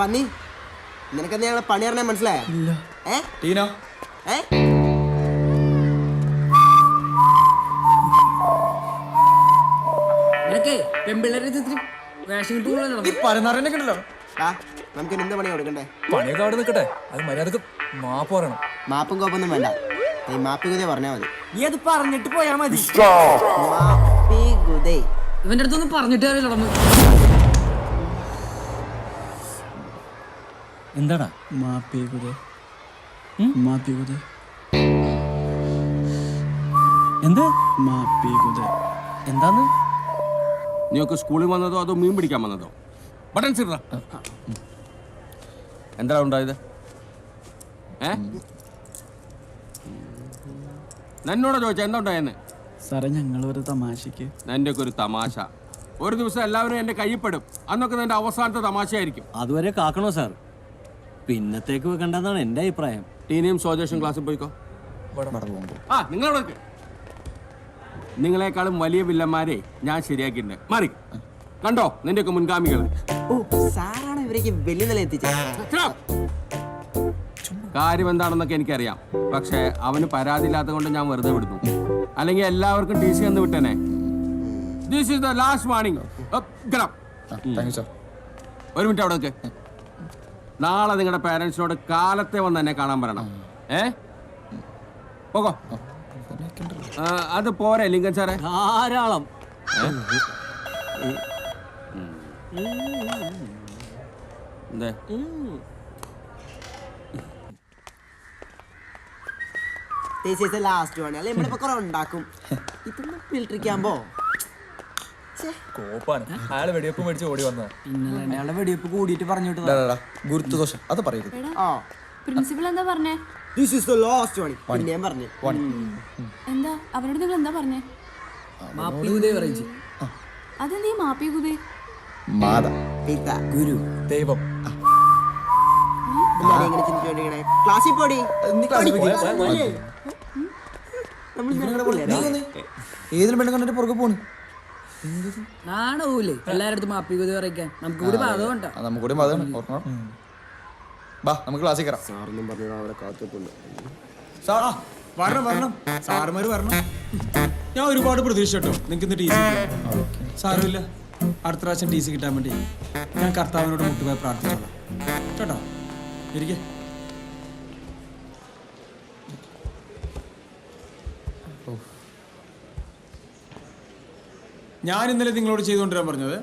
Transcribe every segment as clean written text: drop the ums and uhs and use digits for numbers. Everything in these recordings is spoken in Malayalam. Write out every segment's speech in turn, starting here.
പന്നി നിനക്കെന്താ ഞങ്ങളെ പണി അറിഞ്ഞാൽ മനസ്സിലായോ? നമുക്ക് എന്ത് പണി കൊടുക്കണ്ടേ? പണിയൊക്കെ അവിടെ നിൽക്കട്ടെ, അത് മര്യാദക്ക് മാപ്പ് പറയണം. മാപ്പും കോപ്പൊന്നും വേണ്ട, നീ മാപ്പി ഗുദേ പറഞ്ഞാ മതി. നീ അത് പറഞ്ഞിട്ട് പോയാ മതി. മാപ്പി ഗുദേ ഇവന്റെ അടുത്തൊന്നും പറഞ്ഞിട്ട് അറിയില്ല. എന്താടാ എന്ത് എന്താന്ന്? നീയൊക്കെ സ്കൂളിൽ വന്നതോ അതോ മീൻ പിടിക്കാൻ വന്നതോ? ബട്ടൺസ് ഇട. എന്താ ഉണ്ടായത്? എന്നോട് ചോദിച്ചാ എന്താ ഉണ്ടായെന്ന്? സാറേ ഞങ്ങളൊരു തമാശക്ക്. നിന്റെ ഒക്കെ ഒരു തമാശ. ഒരു ദിവസം എല്ലാവരും എന്റെ കയ്യിൽപ്പെടും. അന്നൊക്കെ നിന്റെ അവസാനത്തെ തമാശയായിരിക്കും. അതുവരെ കാക്കണോ സാർ? പിന്നത്തേക്ക് വെക്കണ്ടെന്നാണ് എന്റെ അഭിപ്രായം. ടീനിയും സോജേഷൻ ക്ലാസ്സിൽ പോയിക്കോ. നിങ്ങളവിടെ നിങ്ങളെക്കാളും വലിയ വില്ലന്മാരെ ഞാൻ ശരിയാക്കിയിട്ടുണ്ട്. മാറി കണ്ടോ നിന്റെയൊക്കെ മുൻഗാമികൾ. സാറാണ് ഇവരേക്ക് വലിയ നില എത്തിച്ചത്. കാര്യം എന്താണെന്നൊക്കെ എനിക്കറിയാം. പക്ഷെ അവന് പരാതി ഇല്ലാത്തത് കൊണ്ട് ഞാൻ വെറുതെ വിടുന്നു. അല്ലെങ്കിൽ എല്ലാവർക്കും ടി സി എന്ന് വിട്ടേനെ. This is the last warning. ഒരു മിനിറ്റ് അവിടെ നിൽക്ക്. നാളെ നിങ്ങളുടെ പാരന്റ്സിനോട് കാലത്തെ വന്ന് എന്നെ കാണാൻ പറയണം. പോകോ. അത് പോരെ ലിങ്കൻ സാറേ? ധാരാളം. എന്തേ ലാസ്റ്റ് വേണേ അല്ലെ നമ്മളിപ്പോ കുറെ ഉണ്ടാക്കും. ഇതൊന്നും ഫിൽട്ടറിക്കാമ്പോ അയാള് വെടിവെപ്പ് മേടിച്ച് ഓടി വന്നോ? അയാളെ വെടിവെപ്പ് കൂടിയിട്ട് പറഞ്ഞു ഗുരുത്വദോഷം അത് പറയരുത്. പ്രിൻസിപ്പൽ എന്താ പറഞ്ഞേ? This is the last one. ഞാൻ പറഞ്ഞു. എന്താ അവരോട് നിങ്ങൾ എന്താ പറഞ്ഞേ? മാപ്പി ഗുദേ പറയിച്ചു. അതെന്തീ മാപ്പി ഗുദേ? മാതാ പിതാ ഗുരു ദൈവം. ക്ലാസ്സിൽ പോടി. ഏതൊരു പെണ്ണെ കണ്ടിട്ട് പുറകെ പോണ്. നാണൂല്ലേ എല്ലാരടുത്തും മാപ്പി ഗുദേ പറയിക്കാൻ? നമുക്ക് കൂടി ബാധകമുണ്ടോ? നമുക്ക് കൂടി ബാധകമാണ്. ബാ നമുക്ക് ക്ലാസ്സിൽ കയറാം. സാറൊന്നും പറഞ്ഞാൽ അവിടെ കാത്തിട്ടുണ്ട്. വരണം സാറുമാര് വരണം. ഞാൻ ഒരുപാട് പ്രതീക്ഷ കേട്ടോ നിങ്ങൾക്ക് ഇന്ന് ടി സി. സാരമില്ല, അടുത്ത പ്രാവശ്യം ടി സി കിട്ടാൻ വേണ്ടി ഞാൻ കർത്താവിനോട് മുട്ടുപോയി പ്രാർത്ഥിച്ചോളാം കേട്ടോ. ഇരിക്കെ. ഞാൻ ഇന്നലെ നിങ്ങളോട് ചെയ്തുകൊണ്ടിരാൻ പറഞ്ഞത്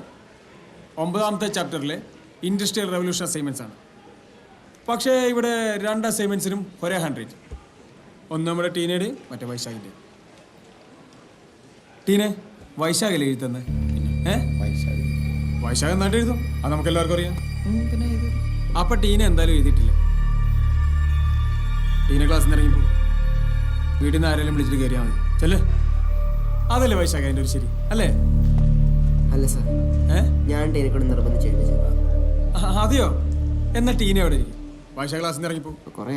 9ാമത്തെ ചാപ്റ്ററിലെ ഇൻഡസ്ട്രിയൽ റെവല്യൂഷൻ അസൈൻമെന്റ്സ് ആണ്. പക്ഷേ ഇവിടെ 2 അസൈൻമെന്റ്സിനും ഒരേ 100. ഒന്ന് നമ്മുടെ ടീനയുടെ, മറ്റേ വൈശാഖിൻ്റെ. ടീനെ വൈശാഖല്ലേ എഴുതി തന്നെ? വൈശാഖ് നന്നായിട്ട് എഴുതും, അത് നമുക്ക് എല്ലാവർക്കും അറിയാം. അപ്പൊ ടീന എന്തായാലും എഴുതിയിട്ടില്ല. ടീന ക്ലാസ്സിൽ നിന്ന് ഇറങ്ങിപ്പോ വീട്ടിൽ നിന്ന് ആരെങ്കിലും വിളിച്ചിട്ട് കയറിയാൽ മതി. ചെല്ലേ, അതല്ലേ വൈശാഖ് അതിൻ്റെ ഒരു ശരി അല്ലേ? അല്ല സാർ, ഞാൻ ടീനെ കൊണ്ട് നിർബന്ധിച്ചു. അതെയോ? എന്നാ ടീന എവിടെ ഇരിക്കും? വൈശാഖ് ക്ലാസ്സിൽ നിന്ന് ഇറങ്ങിപ്പോ. കുറേ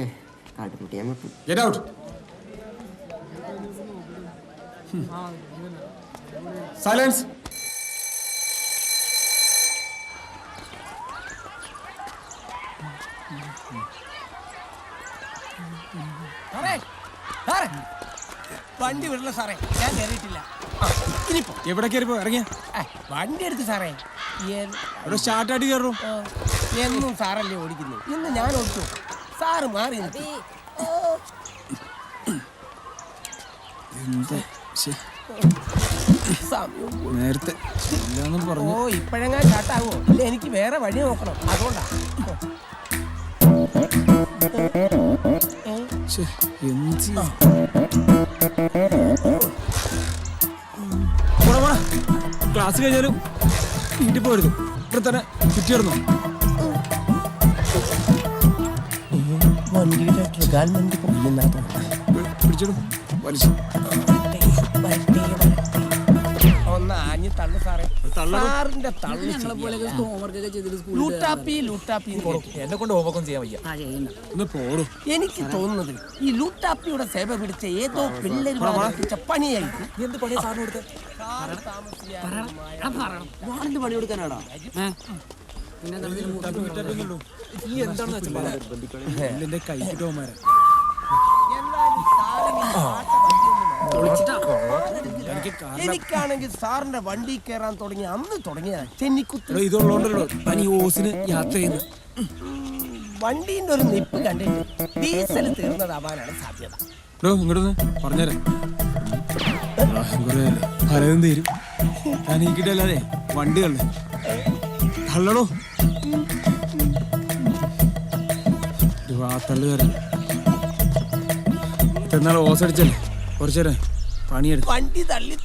കാട്ടുകുട്ടിയാൻ പറ്റും. Get out. സൈലൻസ്. വണ്ടി വിടല സാറേ, ഞാൻ കയറിയിട്ടില്ല. എവിടെ കയറിപ്പോ ഇറങ്ങിയ വണ്ടി എടുത്ത് സാറേ. അവിടെ സ്റ്റാർട്ടായിട്ട് കയറും. എന്നും സാറല്ലേ ഓടിക്കുന്നു, ഇന്ന് ഞാൻ ഓടിച്ചു. സാറ് മാറി നേരത്തെ പറഞ്ഞു. ഓ ഇപ്പഴെങ്ങാൻ ചാട്ടാവോ? ഇല്ല, എനിക്ക് വേറെ വഴി നോക്കണം, അതുകൊണ്ടാ. ക്ലാസ് കഴിഞ്ഞാലും വീട്ടിൽ പോരുത്. ബാക്കിൽ തന്നെ ചുറ്റിയിടുന്നു. വണ്ടിയുടെ ട്രിഗാൽമെന്റ് പൊയ്യുന്നാ പിടിച്ചിടും വലിച്ചു. ഒന്ന് ആഞ്ഞ് തള്ളു സാറേ. സാറിന്റെ തള്ളു ലൂട്ടാപ്പി ലൂട്ടാപ്പി എന്ന് കേട്ടു. എന്നെ കൊണ്ട് ഹോംവർക്കും ചെയ്യാൻ വയ്യ. ഒന്ന് പോടും. എനിക്ക് തോന്നുന്നത് ഈ ലൂട്ടാപ്പിയുടെ സേവ പിടിച്ച ഏതോ പിള്ളേര് പിടിച്ച പണിയായിരിക്കും. എന്ത് പണിയാ സാറിന് കൊടുത്തേ? പണി കൊടുക്കാനാടാ? ഈ എന്താണെന്ന് വെച്ചാൽ പറ. എന്റെ കൈ കിട്ടുമാരെ എനിക്കാണെങ്കിൽ സാറിന്റെ വണ്ടി കയറാൻ തുടങ്ങിയ അന്ന് തുടങ്ങിയ ചെന്നിക്കുത്ത്. ഇതുള്ളോണ്ടല്ലോ പനി ഓസിന് യാത്ര ചെയ്യുന്നത്. വണ്ടീന്റെ ഒരു നിപ്പ് കണ്ടിട്ട് ഡീസൽ തീർന്നതാവാനാണ് സാധ്യത. ഇങ്ങോട്ടൊന്ന് പറഞ്ഞുതരാം. പലതും തീരും. ഞാൻ ഈ കിട്ടല്ലാതെ വണ്ടികളുടെ തള്ളടോ തള്ളുകാരൻ ഇതെന്നാൾ ഓസടിച്ചല്ലേ കുറച്ചേരം പണിയെടുക്കും. വണ്ടി തള്ളി